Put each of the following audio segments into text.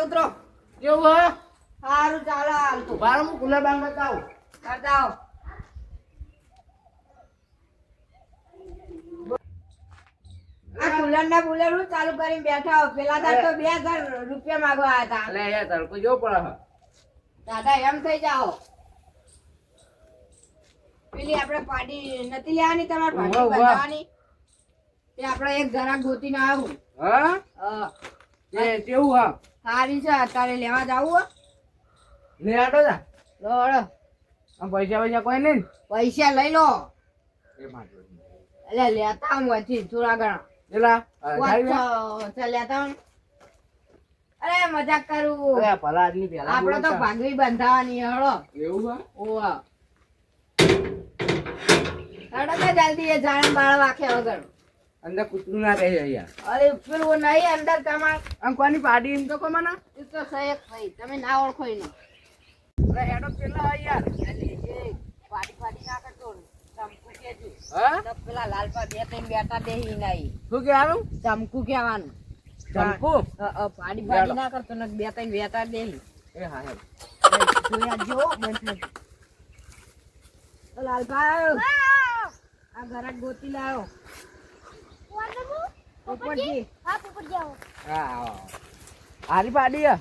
ઉતરો કેવું હા સારું ચાલો હાલ તો બાર હું કુલર બાંધ બતાવું કરતા આ કુલર ના કુલર હું ચાલુ કરીને બેઠા હો પેલા તાર તો 2000 રૂપિયા માંગવા આવ્યા હતા એટલે યાર તડકો જો પડે દાદા એમ થઈ જાઓ પેલી આપણે પાડી નથી લેવાની તમારે પાડી ઉભા. બાંધવાની તે આપણે એક જરાક ગોતીને આવું હા હા એ કેવું હા સારી છે અત્યારે લેવા જાવું લે આટો જા હો લો આમ પૈસા કોઈ નહીં પૈસા લઈ લો એ માટે એટલે લેતા હું અહીંથી થોડા ઘણા એલા લેતા હું. અરે મજાક કરું અરે ભલા આદમી પેલા આપડે તો ભાગવી બંધાવાની હળો એવું હા ઓવા હેડો તો જલ્દી એ જાણ બાળ વાખે વગર અંદર કૂતરું ના રહે યાર અરે પેલું નહીં અંદર તમાર આમ કોની પાડી એમ તો કો મને એ તો સહી થઈ તમે ના ઓળખો એને અરે હેડો પેલા યાર પાડી પાડી ના કરતો ચમકુ કેજો હા તો પેલા લાલપા બે ત્રણ બેટા દેહી નહીં શું કહેવાનું ચમકુ કહેવાનું ચંપુ પાડી પાડી ના કરતો ને બે ત્રણ બેટા દેહી એ હા હેડ જોયા જો બંધ લાલપા આ ઘરાક ગોતી લાયો પોપટજી હા હારી પાડી હે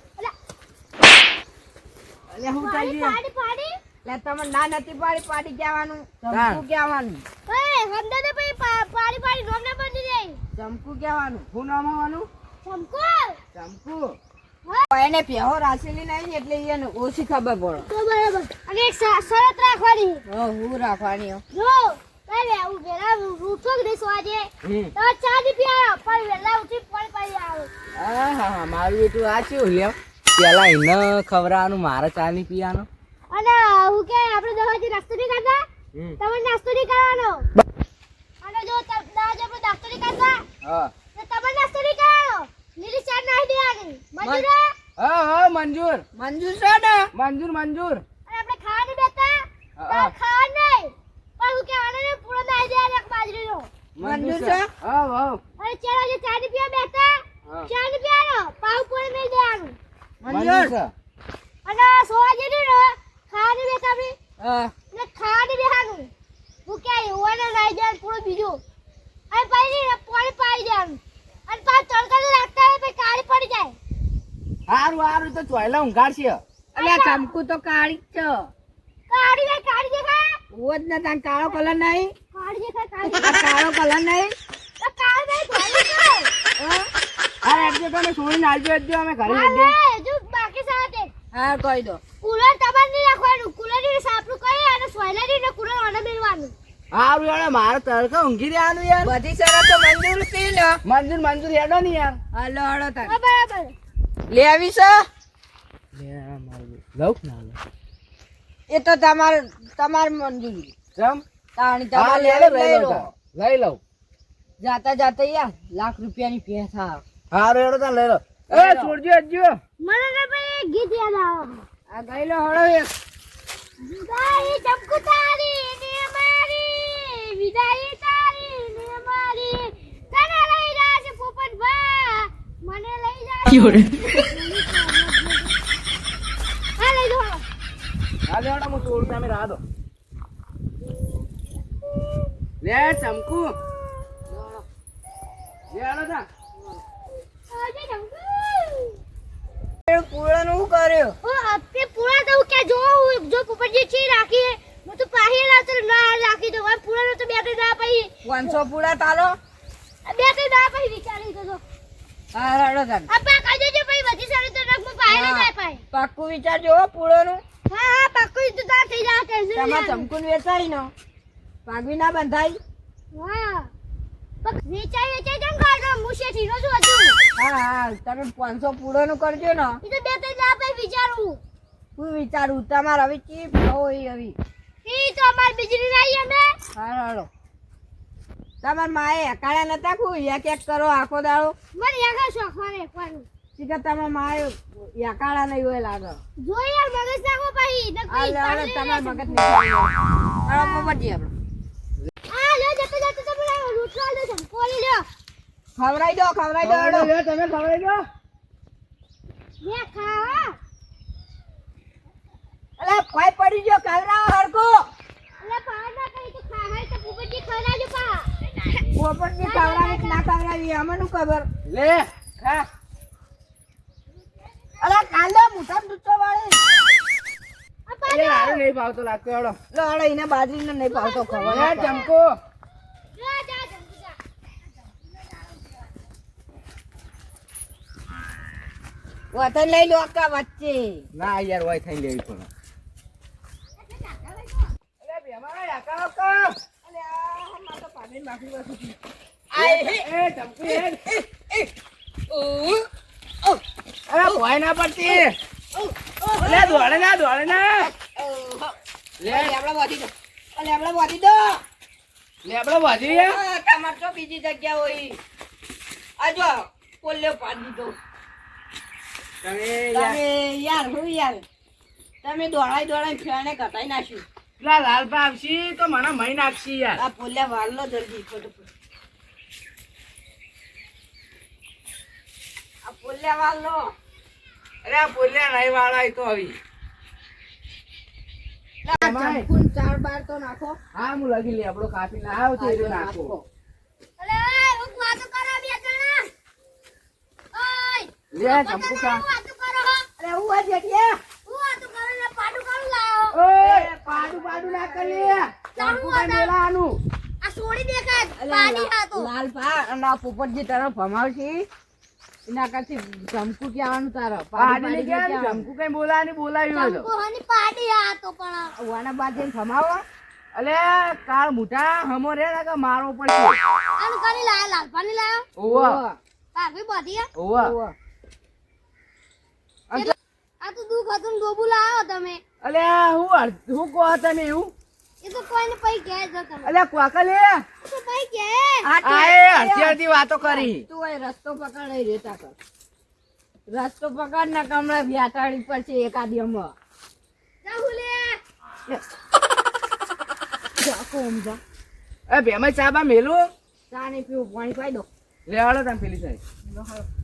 અલે હું થઈ ગયો લે તમે ના નથી પાડી પાડી કહેવાનું ચમકુ કહેવાનું ચમકુ કહેવાનું શું નામ આવવાનું ચમકુ એને પેહો રાખેલી નહીં એટલે એને ઓછી ખબર પડે હું રાખવાની હો. હા હા હા મારું એટલું આ ચેવું લ્યો પેલા એને ખવડાવવાનું મારે ચા નહીં પીવાનું અને હું કે આપણે દવાથી નાસ્તો નહીં કરતા તમે નાસ્તો નહીં કરવાનો અને જો દાદા આપણે નાસ્તો નહીં કરતા હા તો તમે નાસ્તો નહીં કરવાનો લીલી ચા નાખી દેવાની મંજૂર હે? હા હા મંજૂર મંજૂર છે ને મંજૂર મંજૂર અને આપણે ખાવા નહીં બેઠા હા. તો ખાવા નહીં પણ હું કે આને ને પૂરો નાખી દેવાનો એક બાજરીનો મંજૂર છે હા હા અને ચાલો જે ચા ની પીવા બેઠા હા. ચા ની પીવાનો પાવ પૂરો નહીં દેવાનું મંજૂર છે અને સોવા જેની ને ખાવા નહીં બેઠા આપણે હા ને ખાવા નહીં બેઠાનું હું કે એવાને નાખી દેવાનું પૂરો બીજું અને પછી પાણી પાઈ દેવાનું અને પાછું તડકા તો રાખતા હોય પછી કાળી પડી જાય હારું હારું તો ચોયલા ઊંઘાડશે અલે ચમકુ તો કાળી જ છે કાળી દેખાય ઓજ ને તાન કાળો કલર નહીં કાળી દેખાય આ કાળો કલર નહીં તો કાળી નહીં ધોઈ હા? હા એટલે તમે છોડીને આવજો એટલે અમે ઘરે હા જઈએ લે જો બાકી સાથે હા કહી દો કુલર તમારે નહીં રાખવાનું કુલર ની સાપરું કરી અને સોયલા ને કુલર ઓને મેળવાનું હારું યાર મારે તડકો ઊંઘી રહેવાનું યાર બધી શરતો મંજૂર હતી ને મંજૂર મંજૂર હેડો ને યાર હાલો હાલો તાન હા બરાબર લેવી છે લઉં ના લઉં એ તો તમાર મંજૂરી ચમ તાણી હા તમારે લઈ લેવી લઈ લો લઈ લઉં જાતા જાતા યાર લાખ રૂપિયાની પૈસા હારું હેડો તાન લઈ લો એ છોડજો હજુ મને ને ભાઈ ગીત યાદ આવે આ ગયેલો હળો એક વિદાય ચમકુ તારી ને મારી વિદાય તારી ને મારી તને લઈ જાશે પોપટ ભા મને લઈ જાશે હા લઈ જાઓ હા હેડો હું છોડું તમે રાહ દો લે ચમકુ લે હેડો તા આજે ચમકુ પૂળાનું શું કર્યું ઓ આપકે પૂરા તો કે જો પોપટજી છે રાખી હું તો પાહી લાવતો ના રાખી દો પૂરા તો બે કે ના પઈ 500 પૂળા તાલો બે કે ના પઈ વિચારી તો હા હેડો તાન આ પા કાજો જે પઈ બધી સારી તો રખ પાહી ના જાય પાહી પાક્કું વિચારજો હો પૂળોનું હા હા પાકું તો તાર થઈ જા ટેન્શન તમાર ચમકુન વેચાઈ નો પાગવી ના બંધાઈ હા પક વેચાઈ જમ કાઢો મુશેથી નો જો હજુ હા હા તમે 500 પૂળોનું કરજો ને ઈ તો બે કે ના પઈ વિચારું હું વિચારું તમાર હવે ચીપ હોય હવે ઈ તો અમાર બીજરી રહી અમે હા હેડો તમાર માએ અકાળ્યા નતા કુ એક એક કરો આખો દાડો મને યાગા શોખવાને એકવાનું શીખર તમાર માએ અકાળા નહીં હોય લાગે જો યાર મગજ નાખો પાહી આ નકરી લે તમાર મગજ નહીં હા પોપટજી આપણે આ લે જતો જતો તમે રૂટલા લે જમ કોલી લ્યો ખવરાઈ દો હેડો લે તમે ખવડાવી દો લે ખાવા અલા પાય પડી ગયો કાવરાવો હરકો લે પાવા ના કરી તો ખાવા તો પોપટજી ખવડાવજો પા પોપટની કાવરાવી કે ના કાવરાવી અમને ખબર લે ખા અલા કાંદા મોટા દૂધો વાળી અરે હારું નહીં ભાવતો લાગતો હેડો લો અરે એને બાજરીને નહીં ભાવતો ખબર લે ચમકો જા જા જલ્દી જા વતન લઈ લો કા વચ્ચે ના યાર હોય થઈ લેવી પણ અરે બેમાય આકા આકા અલે આ માર તો પાણી માખી વાસી એ ચમકો અરે ભોય ના પડતી લે દોડે ના લે આપણે વાધી દો અલે આપણે વાધી દો લે આપણે વાજી તમાર તો બીજી જગ્યા હોય આ જો પોલ્યો પાડી દો તમે તમે યાર હું યાર તમે દોડાઈ ફેણે ઘટાઈ નાખ્યું પેલા લાલ પા આવશી તો મને મહી નાખશી યાર આ પોલ્યા વાળલો જલ્દી ફટાફટ આ પોલ્યા વાળલો અરે આ બોલ્યા નહીં વાળા તો આવી ચંપુન 4 બાર તો નાખો હા હું લગી લે આપણો કાપી લાવ તો એ નાખો અલે હું વાતો કરો બે જણા ઓય લે ચંપુ કા વાતો કરો હો અરે હું આ જેઠિયા હું વાતો કરો ને પાડું કાઢું લાવો ઓય પાડું ના કરી ચંપુ કા મેલાનું આ સોડી દેખાય પાણી હાતો લાલ પા અને આ પોપટજી તરફ ભમાવશી એના કાથી ચમકુ કહેવાનું તારો પાડી ને ગયા ચંપુ કઈ બોલાવ્યું હતો કોહની પાડી હાતો પણ વાના બાજે ભમાવો અલે કાળ મુઠા હમો રે ના કે મારો પડશે આનું કરી લાયા લાલ પાણી લાયો ઓવા કાવી બધી ઓવા આ તો દુખ હતું ને ડોબુ લાયો તમે અલે હું કહો તમે એવું એ તો કોઈને પૈ કહે જો તમે અલે કોકા લે તો પૈ કહે આએ હરતી વાતો કરી તું એ રસ્તો પકડાઈ રેતા કર રસ્તો પકડ ના કમળા વ્યાટાડી પડશે એકાદીમાં જાહુ લે જાકો સમજા એ બેમાં ચાબા મેલું ચા ને પીવું પાણી પાઈ દો લે હાલો તમે પેલી સાઈડ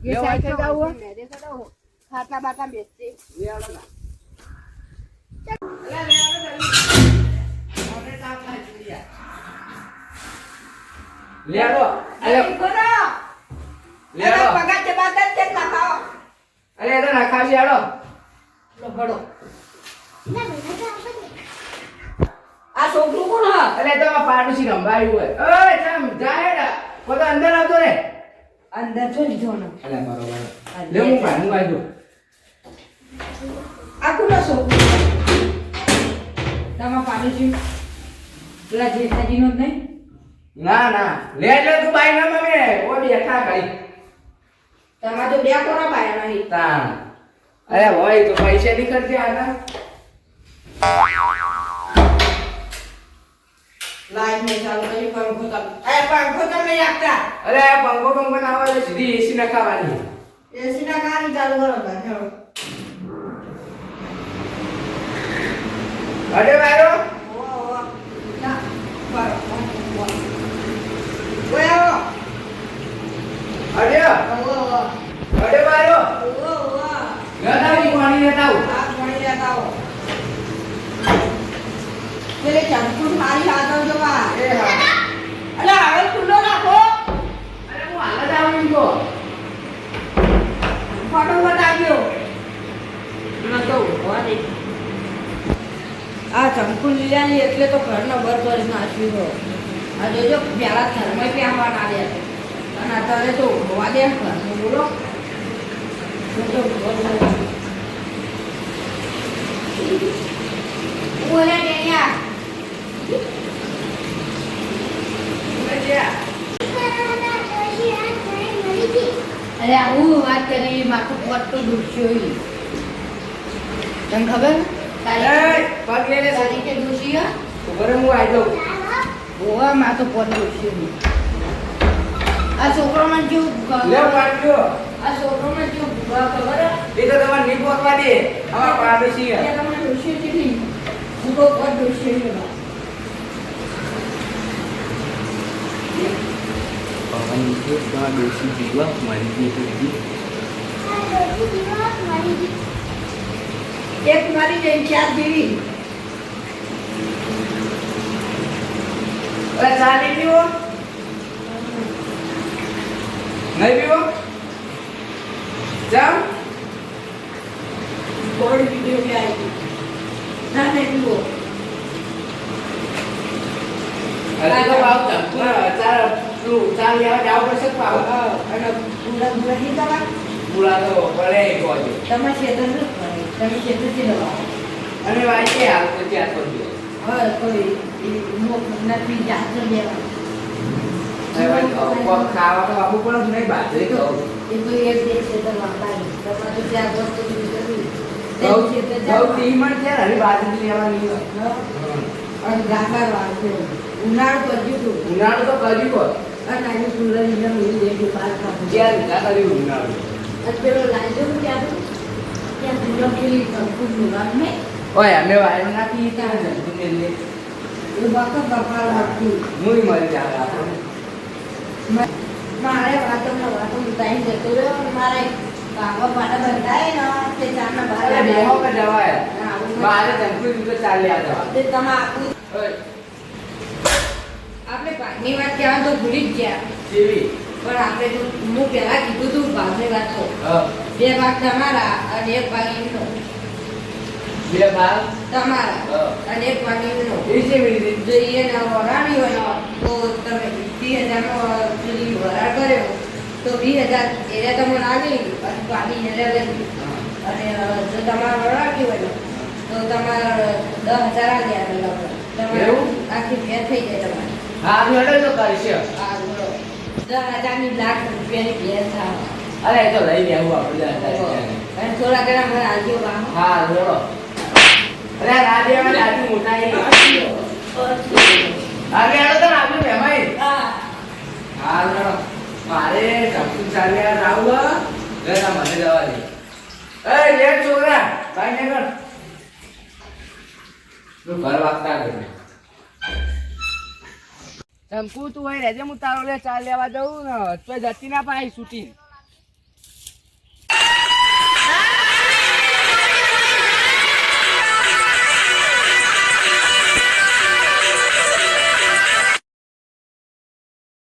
એ સાઈડ પર જાવું ખાટલા બાટા બેસશે લે હાલો ના લે હાલો અલે લેડો પગા છે બાટા છે ના ખાઓ અલે એ તો નાખાવી હાલો લો ભડો આ છોકરું કોણ હા અલે તો આ પાડોશી રંભાયું હોય ઓય ચમ જાહેડા કોઈ તો અંદર આવતો રે અંદર છો લીધો ને અલે બરોબર લે હું આવી આ કોનો છોકરું તમારા પાડોશી પેલા જેઠાજી નો જ નહીં ના ના લે લે તું બાઈ ના મમે ઓ બેઠા ભાઈ તમારે તો બે કોરા પાયા નહીં તાણ અરે હોય તો પૈસા ની કરજે આના લાઈટ ને ચાલુ કરી પંખો ચાલુ અરે પંખો તમે આપતા અરે પંખો ના આવે સીધી એસી નખાવાની એસી ના કાની ચાલુ કરો હેડો અરે મારો ઓ ના પર ઓય આવો અરે ઓ અરે મારો ઓ ગદાવી પાણી લેતા આવ આ પાણી લેતા આવો પેલે ચંપુ મારી હાથો જો બા એ હા અલા હવે ખુલ્લો રાખો અરે હું હાલ જ આવું ગયો ફટાફટ આવ્યો ના તો હોવા દે આ ચંપુ લીલાની એટલે તો ઘરનો બર કરી નાખ્યો આ જોજો પેલા થર્મય પહેરવાના દે અને અત્યારે તો હોવા દે ઘરનું બોલો બોલે ડેનિયા અરે હું વાત કરી માથું પટ્ટું દુખ્યો તને ખબર પગ લે લે તારીખે દોષી ઉપર હું આવી જાઉં હોવા માથું પટ્ટું દુખ્યું આ છોકરો મને જેવું લે પાડજો આ છોકરો મને જેવું ખબર એ તો તમારે નહીં પહોંચવા દે અમારા પાડોશી કે તમને દોષી કેટલી ભૂકો પટ દોષી પવન નીચે તમારા ડોસી જીવવા મરી ગઈ તો કેટલી દિવસ મરી ગઈ? એક મારી જઈને 4 જેવી. અરે ચા નહીં પીવો નહીં પીવો જાઓ ગોળ વિડીયો બી આવી ગઈ. ના નહીં પીવો. અરે તો આવ ચાર પેલું ચા લેવા જાવ પડશે તો આવ અને પૂરા પૂરા નહીં કરવા. પૂરા તો પડે કોઈ તમે ખેતર ન કરે. તમે ખેતરથી દબાવો. અને વાંચે હાલ તો ત્યાં કરજો હવે કોઈ નથી જાત લેવા. ખાવા તો આપવું પડે નહીં બાજરી ખાવું એ તો એક બે ખેતર વાપરાય. તમારે તો ત્યાં વસ્તુ બી કરવી. બાજરી લેવાની અને ગાફાર વાળતો ઉનાળો કરજો તું. ઉનાળો તો કરી હોય અને આજે સુરજ ને મિલી દેજો બહાર ખાવું. ક્યાં લીધા કરી ઉનાળો અને પેલો લાજો ત્યાં સુરજ પેલી સંકુલ નું ને ઓય અમે વાયર નાખી ત્યાં જંતુ ને લે એ બાપા બાપા લાગતું. મુઈ મરી જાય આપણે મારે વાતો ઉતારી જતો રહ્યો અને મારે કાગળ પાટા બંધાય ને તે ચારના બહાર અરે બેહો કે જવાય હા, આવું મારે જંતુ તો ચાલ્યા જવા તે તમે આપું. ઓય આપણે ભાગની વાત કહેવા તો ભૂલી જ ગયા. જેવી પણ આપણે તો હું પહેલા કીધું તું ભાગની વાત તો હા 2 ભાગ તમારા અને 1 ભાગ એમનો. બે ભાગ તમારા હા. અને 1 ભાગ એમનો. એ જેવી રીતે જો એને વરાળી હોય તો તમે 20,000 નો પેલી વરાળ કર્યો તો 20,000 એને તમને આવી અને પાણી એને લઈ. અને જો તમારે વરાળતી હોય ને તો તમારે 10,000 આલ્યા તમારે એવું? આખી ભેર થઈ જાય તમારે. હા મેળો તો કરશે આ બોલો 10,000 ની લાખ રૂપિયાની ભેર થાય. અરે એ તો લઈ લેવું આપણે અને થોડા ઘણા મને આવજો બાહો. હા જોડો અરે રાજ્યમાં રાજુ મોટા એ અરે આડો તો રાજુ મેમાઈ હા હા જોડો મારે જંતુ ચાલ્યા રાવ ગરા મને જવા દે એ લે છોકરા ભાઈ ને કર તું ઘર વાગતા કર ચમકુ તું હોય રેજે હું તારો લે ચાલ લેવા જવું ને તો જતી ના પાઈ છૂટી